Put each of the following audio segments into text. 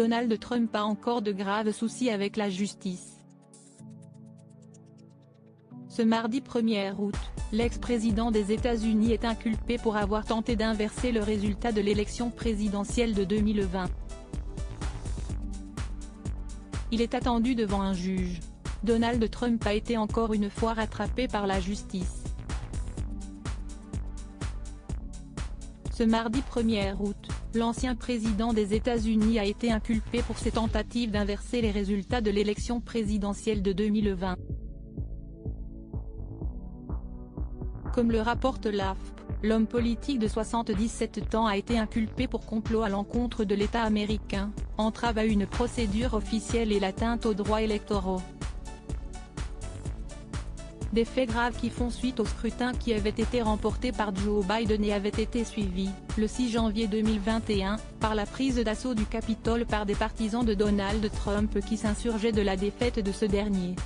Donald Trump a encore de graves soucis avec la justice. Ce mardi 1er août, l'ex-président des États-Unis est inculpé pour avoir tenté d'inverser le résultat de l'élection présidentielle de 2020. Il est attendu devant un juge. Donald Trump a été encore une fois rattrapé par la justice. Ce mardi 1er août, l'ancien président des États-Unis a été inculpé pour ses tentatives d'inverser les résultats de l'élection présidentielle de 2020. Comme le rapporte l'AFP, l'homme politique de 77 ans a été inculpé pour complot à l'encontre de l'État américain, entrave à une procédure officielle et l'atteinte aux droits électoraux. Des faits graves qui font suite au scrutin qui avait été remporté par Joe Biden et avait été suivi, le 6 janvier 2021, par la prise d'assaut du Capitole par des partisans de Donald Trump qui s'insurgeaient de la défaite de ce dernier.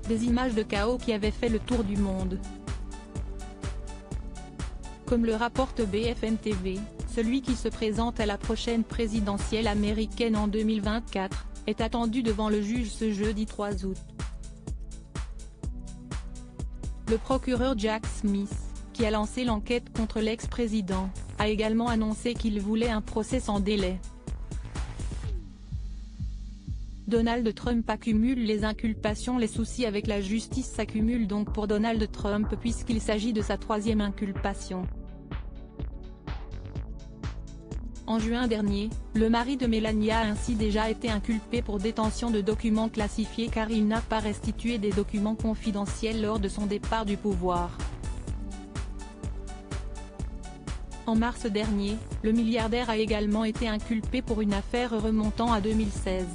Des images de chaos qui avaient fait le tour du monde. Comme le rapporte BFM TV, celui qui se présente à la prochaine présidentielle américaine en 2024, est attendu devant le juge ce jeudi 3 août. Le procureur Jack Smith, qui a lancé l'enquête contre l'ex-président, a également annoncé qu'il voulait un procès sans délai. Donald Trump accumule les inculpations. Les soucis avec la justice s'accumulent donc pour Donald Trump puisqu'il s'agit de sa troisième inculpation. En juin dernier, le mari de Melania a ainsi déjà été inculpé pour détention de documents classifiés car il n'a pas restitué des documents confidentiels lors de son départ du pouvoir. En mars dernier, le milliardaire a également été inculpé pour une affaire remontant à 2016.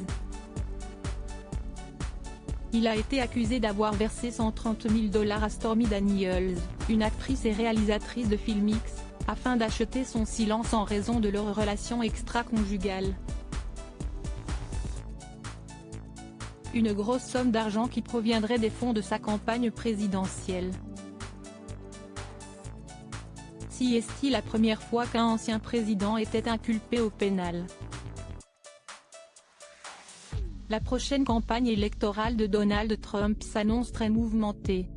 Il a été accusé d'avoir versé 130 000 $ à Stormy Daniels, une actrice et réalisatrice de film X, afin d'acheter son silence en raison de leur relation extra-conjugale. Une grosse somme d'argent qui proviendrait des fonds de sa campagne présidentielle. Si est-il la première fois qu'un ancien président était inculpé au pénal. La prochaine campagne électorale de Donald Trump s'annonce très mouvementée.